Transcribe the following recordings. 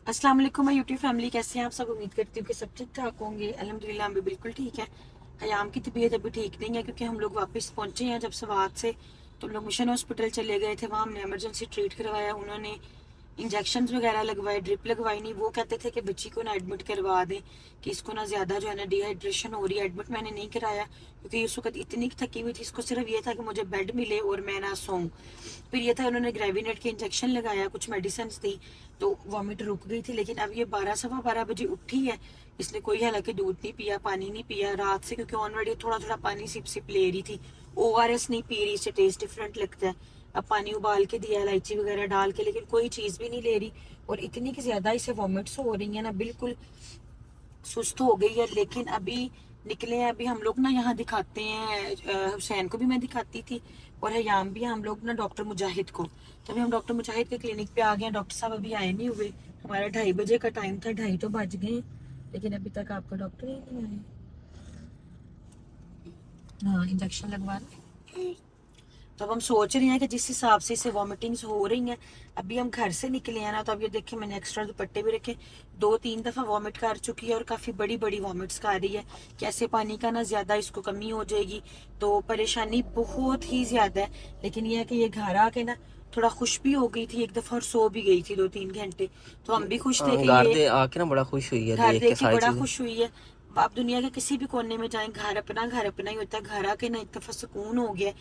अस्सलाम वालेकुम my YouTube family, कैसे हैं आप सब। उम्मीद करती हूँ कि सब ठीक ठाक होंगे। अल्हम्दुलिल्लाह हम भी बिल्कुल ठीक है। हयाम की तबीयत अभी ठीक नहीं है क्योंकि हम लोग वापस पहुंचे हैं जब सवात से। तो हम लोग मिशन हॉस्पिटल चले गए थे, वहाँ हमने इमरजेंसी ट्रीट करवाया। उन्होंने इंजेक्शन वगैरह लगवाए, ड्रिप लगवाई। नहीं, वो कहते थे कि बच्ची को ना एडमिट करवा दें कि इसको ना ज़्यादा जो है ना डिहाइड्रेशन हो रही है। एडमिट मैंने नहीं कराया क्योंकि उस वक्त इतनी थकी हुई थी, इसको सिर्फ ये था कि मुझे बेड मिले और मैं ना सोऊं। फिर ये था, उन्होंने ग्रेविनेट के इंजेक्शन लगाया, कुछ मेडिसिन दी तो वॉमिट रुक गई थी। लेकिन अब ये 12 सवा 12 बजे उठी है। इसने कोई हालांकि दूध नहीं पिया, पानी नहीं पिया रात से, क्योंकि ऑलरेडी थोड़ा थोड़ा पानी सिप सिप ले रही थी। ओआरएस नहीं पी रही, इससे टेस्ट डिफरेंट लगता है। अब पानी उबाल के दिया इलायची वगैरह डाल के, लेकिन कोई चीज़ भी नहीं ले रही। और इतनी कि ज़्यादा इसे वॉमिट्स हो रही है ना, बिल्कुल सुस्त हो गई है। लेकिन अभी निकले हैं, अभी हम लोग ना यहाँ दिखाते हैं, हुसैन को भी मैं दिखाती थी और हयाम भी, हम लोग ना डॉक्टर मुजाहिद को। तो अभी हम डॉक्टर मुजाहिद के क्लिनिक पे आ गए हैं। डॉक्टर साहब अभी आए नहीं हुए। हमारा 2:30 बजे का टाइम था, 2:30 तो बज गए, लेकिन अभी तक आपका डॉक्टर ही नहीं आया। हाँ, इंजेक्शन लगवा रहे। तो अब हम सोच रहे हैं कि जिस हिसाब से इसे वॉमिटिंग्स हो रही हैं, अभी हम घर से निकले हैं ना, तो अब ये देखिए मैंने एक्स्ट्रा दुपट्टे भी रखे। 2-3 दफ़ा वॉमिट कर चुकी है और काफ़ी बड़ी बड़ी वॉमिट्स कर रही है। कैसे पानी का ना ज़्यादा इसको कमी हो जाएगी, तो परेशानी बहुत ही ज़्यादा है। लेकिन यह है कि ये घर आके ना थोड़ा खुश भी हो गई थी एक दफ़ा और सो भी गई थी 2-3 घंटे। तो हम भी खुश थे हाँ, कि घर ये दे आके ना बड़ा खुश हुई है घर देख के देख के सारी बड़ा चीजें। खुश हुई है। आप दुनिया के किसी भी कोने में जाएं, घर अपना ही होता है। घर आके ना एक दफा सुकून हो गया।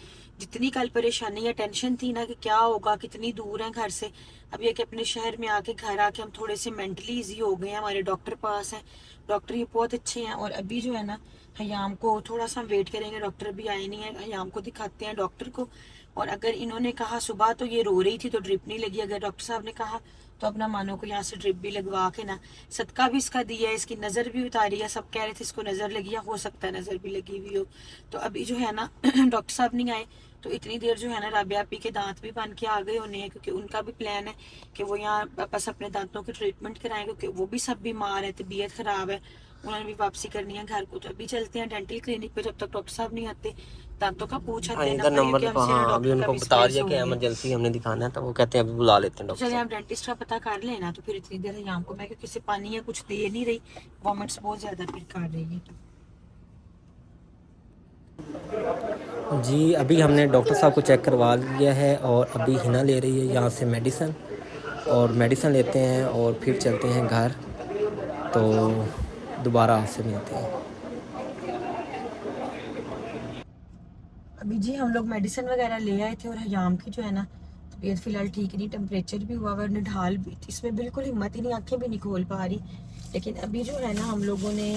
जितनी कल परेशानी या टेंशन थी ना कि क्या होगा, कितनी दूर है घर से, अब ये कि अपने शहर में आके घर आके हम थोड़े से मेंटली इजी हो गए हैं। हमारे डॉक्टर पास हैं, डॉक्टर ये बहुत अच्छे हैं। और अभी जो है ना, हयाम को थोड़ा सा वेट करेंगे, डॉक्टर भी आए नहीं है, हयाम को दिखाते हैं डॉक्टर को। और अगर इन्होंने कहा, सुबह तो ये रो रही थी तो ड्रिप नहीं लगी, अगर डॉक्टर साहब ने कहा तो अपना मानो को यहाँ से ड्रिप भी लगवा के ना सदका भी इसका दिया है, इसकी नज़र भी उतारी है। सब कह रहे थे इसको नज़र लगी है, हो सकता है नज़र भी लगी हुई हो। तो अभी जो है ना डॉक्टर साहब नहीं आए, तो इतनी देर जो है ना राबिया आपी के दांत भी बन के आ गए होने हैं, क्योंकि उनका भी प्लान है कि वो यहाँ बस अपने दांतों की ट्रीटमेंट कराएं, क्योंकि वो भी सब बीमार है, तबीयत ख़राब है। उन्होंने भी वापसी करनी है घर को। तो अभी चलते हैं डेंटल क्लिनिक पे, जब तक डॉक्टर साहब नहीं आते। दांतों का पूछ हाँ, लेना इधर पड़ेगा नंबर कि लिखो। हमसे ना हाँ, अभी डॉक्टर का उनको भी बता स्पेस दिया कि हो गया। इमरजेंसी हमने दिखाना है, तो वो कहते हैं अभी बुला लेते हैं तो डॉक्टर चलिए साहब। आप डेंटिस्ट का पता कर लेना। तो फिर इतनी देर यहाँ को मैं, क्योंकि इसे पानी या कुछ दे नहीं रही, वॉमिट्स बहुत ज़्यादा फिर कर रही है। जी, अभी हमने डॉक्टर साहब को चेक करवा लिया है और अभी हिना ले रही है यहाँ से मेडिसिन, और मेडिसिन लेते हैं और फिर चलते हैं घर। तो दोबारा आपसे मिलते हैं। अभी जी हम लोग मेडिसिन वगैरह ले आए थे, और हयाम की जो है ना तबीयत फिलहाल ठीक नहीं, टेम्परेचर भी हुआ हुआ, निढाल भी, इसमें बिल्कुल हिम्मत ही नहीं, आंखें भी नहीं खोल पा रही। लेकिन अभी जो है ना हम लोगों ने,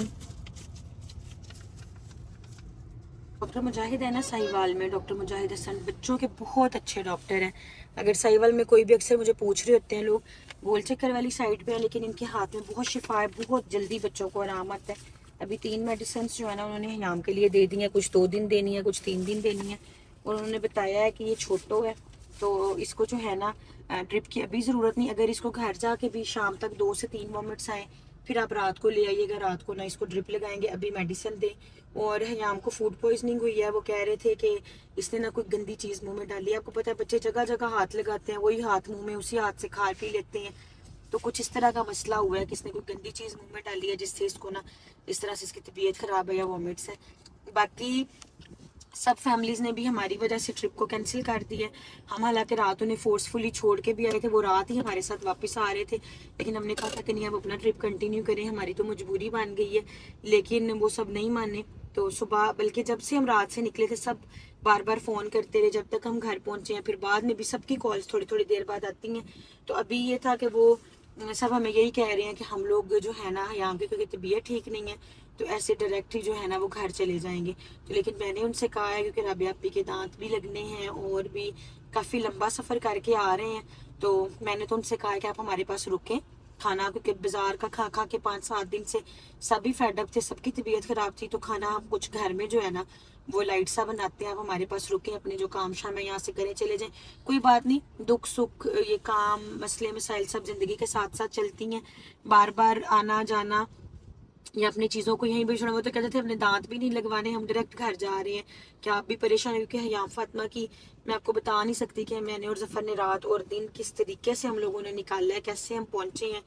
डॉक्टर मुजाहिद है ना साहिवाल में, डॉक्टर मुजाहिद हसन बच्चों के बहुत अच्छे डॉक्टर हैं। अगर साहिवाल में कोई भी, अक्सर मुझे पूछ रहे होते हैं लोग, गोल चक्कर वाली साइड पे है, लेकिन इनके हाथ में बहुत शिफा है, बहुत जल्दी बच्चों को आराम आता है। अभी 3 मेडिसिन जो है ना उन्होंने हयाम के लिए दे दी हैं, कुछ 2 दिन देनी है, कुछ 3 दिन देनी है। और उन्होंने बताया है कि ये छोटो है, तो इसको जो है ना ड्रिप की अभी ज़रूरत नहीं। अगर इसको घर जाके भी शाम तक 2 से 3 वॉमिट्स आए, फिर आप रात को ले आइएगा, रात को ना इसको ड्रिप लगाएंगे, अभी मेडिसिन दें। और हयाम को फूड पॉइजनिंग हुई है, वो कह रहे थे कि इसने ना कोई गंदी चीज़ मुंह में डाली है। आपको पता है बच्चे जगह जगह हाथ लगाते हैं, वही हाथ मुंह में उसी हाथ से खा पी लेते हैं। तो कुछ इस तरह का मसला हुआ है कि इसने कोई गंदी चीज़ मुंह में डाली है, जिससे इसको ना इस तरह से इसकी तबीयत ख़राब है या वॉमिट्स है। बाकी सब फैमिलीज ने भी हमारी वजह से ट्रिप को कैंसिल कर दिया है। हम हालांकि रात उन्हें फोर्सफुली छोड़ के भी आए थे, वो रात ही हमारे साथ वापस आ रहे थे, लेकिन हमने कहा था कि नहीं, अब अपना ट्रिप कंटिन्यू करें, हमारी तो मजबूरी बन गई है। लेकिन वो सब नहीं माने। तो सुबह, बल्कि जब से हम रात से निकले थे, सब बार बार फ़ोन करते रहे जब तक हम घर पहुंचे हैं। फिर बाद में भी सबकी कॉल्स थोड़ी थोड़ी देर बाद आती हैं। तो अभी ये था कि वो सब हमें यही कह रहे हैं कि हम लोग जो है ना, यहाँ की क्योंकि तबीयत ठीक नहीं है, तो ऐसे डायरेक्ट ही जो है ना वो घर चले जाएंगे। तो लेकिन मैंने उनसे कहा है, क्योंकि राबिया आपी के दांत भी लगने हैं और भी काफ़ी लंबा सफ़र करके आ रहे हैं, तो मैंने तो उनसे कहा है कि आप हमारे पास रुकें खाना, क्योंकि बाजार का खा खा के 5-7 दिन से सभी फेडअप थे, सबकी तबीयत ख़राब थी। तो खाना हम कुछ घर में जो है ना वो लाइट सा बनाते हैं, आप हमारे पास रुकें, अपने जो काम शाम है यहाँ से करें, चले जाएं। कोई बात नहीं, दुख सुख ये काम मसले मसाइल सब ज़िंदगी के साथ साथ चलती हैं। बार बार आना जाना या अपनी चीज़ों को यहीं पे छोड़ना। वो तो कहते थे अपने दांत भी नहीं लगवाने, हम डायरेक्ट घर जा रहे हैं, क्या आप भी परेशान हो? क्योंकि हयाम फातिमा की मैं आपको बता नहीं सकती कि मैंने और जफ़र ने रात और दिन किस तरीके से हम लोगों ने निकाला है, कैसे हम पहुंचे हैं।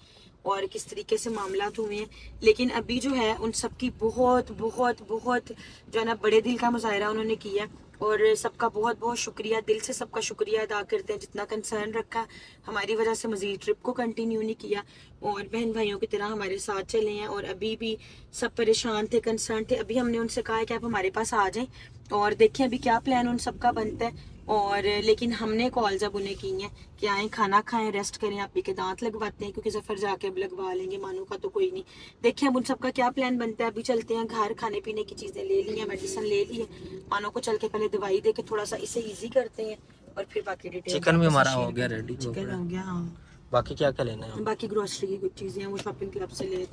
और किस तरीके से मामलात हुए हैं। लेकिन अभी जो है उन सब की बहुत बहुत बहुत जो है ना बड़े दिल का मुजाहरा उन्होंने किया, और सबका बहुत बहुत शुक्रिया, दिल से सबका शुक्रिया अदा करते हैं जितना कंसर्न रखा, हमारी वजह से मजीद ट्रिप को कंटिन्यू नहीं किया और बहन भाइयों की तरह हमारे साथ चले हैं। और अभी भी सब परेशान थे, कंसर्न थे। अभी हमने उनसे कहा है कि आप हमारे पास आ जाएं और देखें अभी क्या प्लान उन सबका बनता है। और लेकिन हमने कॉल जब उन्हें की हैं कि आएँ खाना खाएं, रेस्ट करें, आप ही के दांत लगवाते हैं, क्योंकि सफ़र जाके अब लगवा लेंगे, मानू का तो कोई नहीं। देखें अब उन सबका क्या प्लान बनता है। अभी चलते हैं घर, खाने पीने की चीज़ें ले ली हैं, मेडिसिन ले ली है, मानो को चल के पहले दवाई दे के थोड़ा सा इसे ईजी करते हैं और फिर बाकी डिटेल। चिकन भी हमारा हो गया रेडी, चिकन हो गया, हाँ। बाकी क्या क्या लेना है? बाकी ग्रोसरी की कुछ चीज़ें हैं वो शॉपिंग क्लब से ले।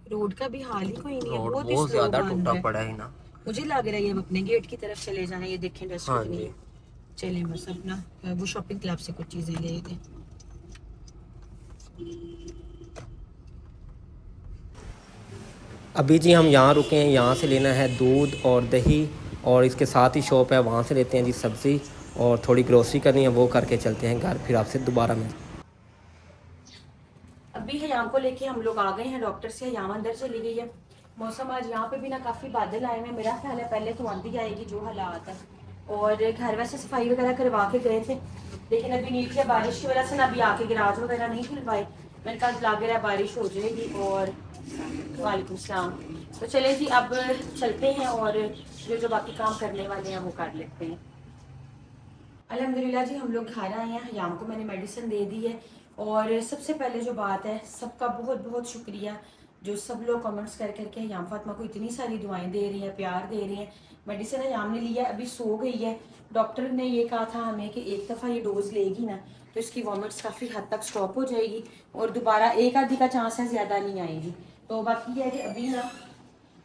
रोड का भी हाल ही कोई नहीं है, बहुत ज्यादा टूटा पड़ा है ना। मुझे लग रहा है ये अब अपने गेट की तरफ चले जाना। ये देखें डस्टबिन नहीं है। चलें बस अपना वो शॉपिंग क्लब से कुछ चीज़ें ले लें। अभी जी हम यहाँ रुके हैं, यहाँ से लेना है दूध और दही, और इसके साथ ही शॉप है, वहाँ से लेते हैं जी सब्ज़ी, और थोड़ी ग्रोसरी करनी है, वो करके चलते हैं घर, फिर आपसे दोबारा मिलते हैं। अभी हयाम को लेके हम लोग आ गए हैं डॉक्टर से। हयाम अंदर चली गई है। मौसम आज यहाँ पे भी ना काफ़ी बादल आए हैं, मेरा ख्याल है पहले तो आंधी आएगी जो हालात है। और घर वैसे सफाई वगैरह करवा के गए थे, लेकिन अभी नीचे बारिश की वजह से ना अभी आके गिराज वगैरह नहीं खुलवाए। मैंने कहा लग रहा है बारिश हो जाएगी। और वालेकुम सलाम। तो चले जी अब चलते हैं और जो बाकी काम करने वाले हैं वो कर लेते हैं। अल्हम्दुलिल्लाह जी हम लोग घर आए हैं। हयाम को मैंने मेडिसिन दे दी है। और सबसे पहले जो बात है, सबका बहुत बहुत शुक्रिया जो सब लोग कमेंट्स कर करके हयाम फातिमा को इतनी सारी दुआएं दे रही हैं, प्यार दे रही हैं। मेडिसिन हयाम ने लिया, अभी सो गई है। डॉक्टर ने ये कहा था हमें कि एक दफ़ा ये डोज लेगी ना तो इसकी वॉमिट्स काफ़ी हद तक स्टॉप हो जाएगी और दोबारा एक आधी का चांस है ज़्यादा नहीं आएगी। तो बाकी है कि अभी ना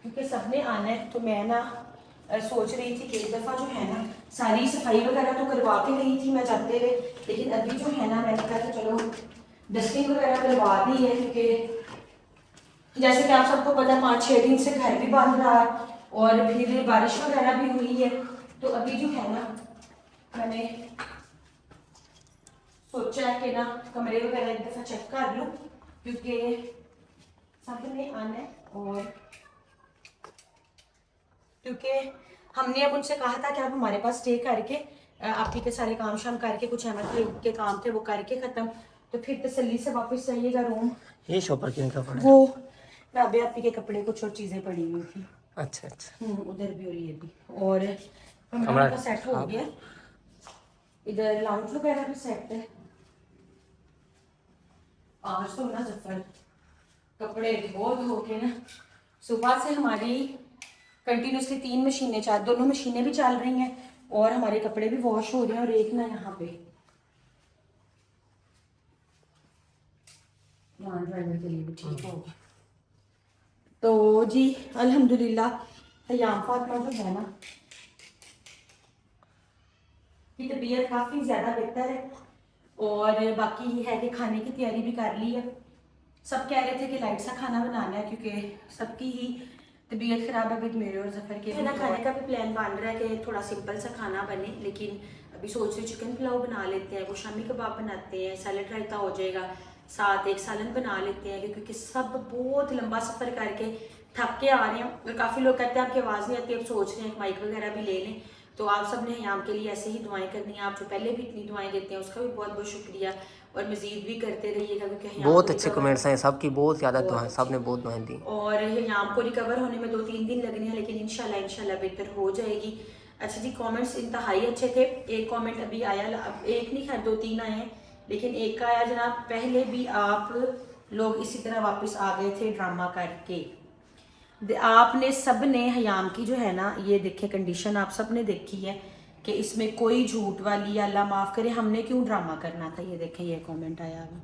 क्योंकि सबने आना है तो मैं ना सोच रही थी कि एक दफ़ा जो है ना सारी सफाई वगैरह तो करवा के गई थी मैं जाते हुए, लेकिन अभी जो है ना मैंने कहा कि चलो डस्टिंग वगैरह करवा दी है, क्योंकि जैसे कि आप सबको पता है 5-6 दिन से घर भी बंद रहा है और फिर बारिश वगैरह भी हुई है। तो अभी जो है ना मैंने सोचा है कि ना कमरे वगैरह एक दफ़ा चेक कर लूँ, क्योंकि सबने आना है। और क्योंकि हमने अब उनसे कहा था कि आप हमारे पास स्टे करके आप ही के सारे काम शाम करके कुछ अहमद के काम थे वो करके ख़त्म, तो फिर तसल्ली से वापस जाइएगा रूम। ये शॉपर किन का पड़ा? वो राबे आप ही के कपड़े कुछ और चीज़ें पड़ी हुई थी। अच्छा अच्छा। उधर भी और ये भी। और कमरा का सेट हो गया, इधर लाउंज वगैरह भी सेट है। आज तो ना जफर कपड़े धो के ना सुबह से हमारी कंटिन्यूसली 3 मशीनें चल, दोनों मशीनें भी चल रही हैं और हमारे कपड़े भी वॉश हो रहे हैं। और एक ना यहाँ पे ड्राइवर के लिए भी ठीक होगा। तो जी अल्हम्दुलिल्लाह हयाम फातिमा जो है ना की तबीयत काफ़ी ज़्यादा बेहतर है। और बाकी ये है कि खाने की तैयारी भी कर ली है। सब कह रहे थे कि लाइट सा खाना बनाना है क्योंकि सबकी ही तबीयत ख़राब है, विद मेरे और जफ़र के है ना। खाने का भी प्लान बन रहा है कि थोड़ा सिंपल सा खाना बने, लेकिन अभी सोच रहे चिकन पुलाव बना लेते हैं, वो शामी कबाब बनाते हैं, सैलड रायता हो जाएगा, साथ एक सालन बना लेते हैं, क्योंकि सब बहुत लंबा सफ़र करके थक के आ रहे हैं। और काफ़ी लोग कहते हैं आपकी आवाज़ नहीं आती, अब सोच रहे हैं माइक वगैरह भी ले लें। तो आप सब ने हयाम के लिए ऐसे ही दुआएं करनी है। आप जो पहले भी इतनी दुआएं देते हैं उसका भी बहुत बहुत शुक्रिया, और मज़ीद भी करते रहिएगा क्योंकि बहुत अच्छे कमेंट्स हैं सबकी, बहुत ज़्यादा दुआएं, सब ने बहुत दुआएं दी। और हयाम को रिकवर होने में 2-3 दिन लगने हैं, लेकिन इंशाल्लाह बेहतर हो जाएगी। अच्छा जी, कमेंट्स इंतहाई अच्छे थे। एक कमेंट अभी आया, अब एक नहीं खैर 2-3 आए हैं, लेकिन एक का आया जनाब, पहले भी आप लोग इसी तरह वापस आ गए थे ड्रामा करके। आपने सब ने हयाम की जो है ना ये देखे कंडीशन आप सब ने देखी है कि इसमें कोई झूठ वाली, अल्लाह माफ़ करे, हमने क्यों ड्रामा करना था। ये देखें ये कमेंट आया हुआ।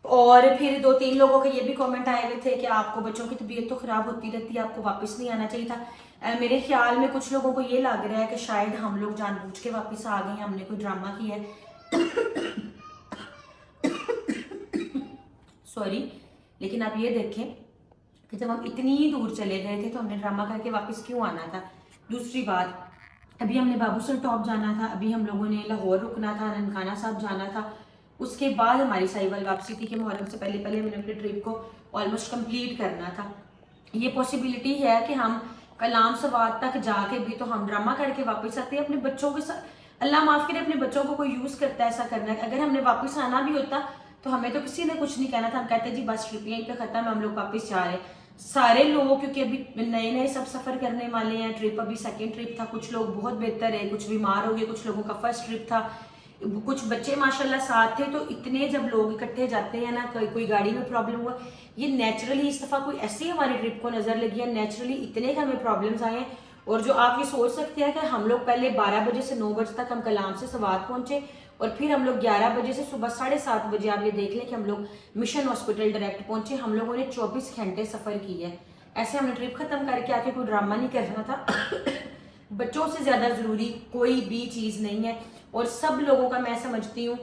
और फिर 2-3 लोगों के ये भी कमेंट आए हुए थे कि आपको बच्चों की तबीयत तो ख़राब होती रहती है, आपको वापस नहीं आना चाहिए था। मेरे ख्याल में कुछ लोगों को ये लग रहा है कि शायद हम लोग जानबूझ के वापस आ गए हैं, हमने कोई ड्रामा किया है। सॉरी, लेकिन आप ये देखें कि जब हम इतनी दूर चले गए थे तो हमने ड्रामा करके वापस क्यों आना था। दूसरी बात, अभी हमने बाबूसर टॉप जाना था, अभी हम लोगों ने लाहौर रुकना था, ननकाना साहब जाना था, उसके बाद हमारी साहिवाल वापसी थी कि मुहर्रम से पहले पहले हमने अपनी ट्रिप को ऑलमोस्ट कंप्लीट करना था। ये पॉसिबिलिटी है कि हम कलाम सवाद तक जाके भी तो हम ड्रामा करके वापस आते हैं अपने बच्चों के साथ। अल्लाह माफ़ करे, अपने बच्चों को कोई यूज़ करता है ऐसा करना है। अगर हमने वापस आना भी होता तो हमें तो किसी ने कुछ नहीं कहना था, हम कहते जी बस ट्रिप यहीं पे ख़त्म, हम लोग वापस जा रहे हैं। सारे लोग क्योंकि अभी नए नए सब सफ़र करने वाले हैं, ट्रिप अभी सेकेंड ट्रिप था, कुछ लोग बहुत बेहतर है, कुछ बीमार हो गए, कुछ लोगों का फर्स्ट ट्रिप था, कुछ बच्चे माशाल्लाह साथ थे। तो इतने जब लोग इकट्ठे जाते हैं ना, कोई गाड़ी में प्रॉब्लम हुआ, ये नेचुरली इस दफ़ा कोई ऐसी हमारी ट्रिप को नज़र लगी है, नेचुरली इतने हमें प्रॉब्लम्स आए हैं। और जो आप ये सोच सकते हैं कि हम लोग पहले 12 बजे से 9 बजे तक हम कलाम से सवात पहुंचे और फिर हम लोग 11 बजे से सुबह 7:30 बजे, आप ये देख लें कि हम लोग मिशन हॉस्पिटल डायरेक्ट पहुंचे। हम लोगों ने 24 घंटे सफ़र की है। ऐसे हमने ट्रिप ख़त्म करके आके कोई ड्रामा नहीं करना था। बच्चों से ज़्यादा ज़रूरी कोई भी चीज़ नहीं है। और सब लोगों का मैं समझती हूँ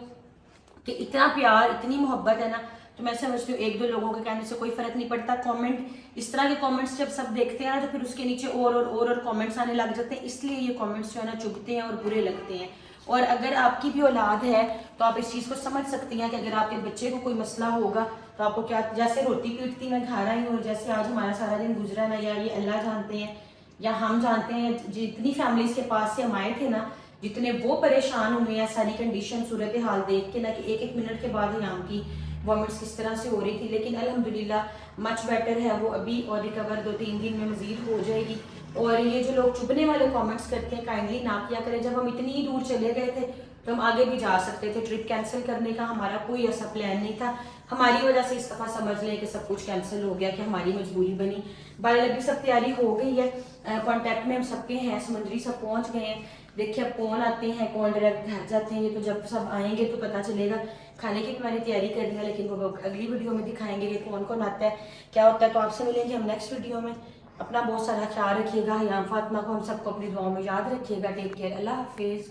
कि इतना प्यार, इतनी मोहब्बत है ना, तो मैं समझती हूँ एक दो लोगों के कहने से कोई फर्क नहीं पड़ता। कमेंट, इस तरह के कमेंट्स जब सब देखते हैं ना, तो फिर उसके नीचे और कमेंट्स आने लग जाते हैं, इसलिए ये कमेंट्स जो है ना चुभते हैं और बुरे लगते हैं। और अगर आपकी भी औलाद है तो आप इस चीज़ को समझ सकती हैं कि अगर आपके बच्चे को कोई मसला होगा तो आपको क्या, जैसे रोटी पीटती मैं घर आई हूँ और जैसे आज हमारा सारा दिन गुजरा ना, या ये अल्लाह जानते हैं या हम जानते हैं, जितनी फैमिलीज के पास से हम आए थे ना, जितने वो परेशान हुए हैं सारी कंडीशन सूरत हाल देख के ना, कि एक मिनट के बाद ही हम की वॉमिट्स किस तरह से हो रही थी। लेकिन अल्हम्दुलिल्लाह मच बेटर है वो अभी, और रिकवर 2-3 दिन में मजीद हो जाएगी। और ये जो लोग चुभने वाले कमेंट्स करते हैं, काइंडली ना किया करें। जब हम इतनी दूर चले गए थे तो हम आगे भी जा सकते थे। ट्रिप कैंसिल करने का हमारा कोई ऐसा प्लान नहीं था। हमारी वजह से इस दफ़ा समझ लें कि सब कुछ कैंसिल हो गया, कि हमारी मजबूरी बनी। बहरहाल अभी सब तैयारी हो गई है, कांटेक्ट में हम सबके हैं, समंदरी सब पहुंच गए हैं। देखिए अब कौन आते हैं, कौन डायरेक्ट घर जाते हैं, ये तो जब सब आएंगे तो पता चलेगा। खाने की भी मैंने तैयारी कर दी है, लेकिन वो अगली वीडियो में दिखाएंगे कि कौन कौन आता है, क्या होता है। तो आपसे मिलेंगे हम नेक्स्ट वीडियो में। अपना बहुत सारा ख्याल रखिएगा। हयाम फातिमा को हम सबको अपनी दुआओं में याद रखिएगा। टेक केयर, अल्लाह हाफिज़।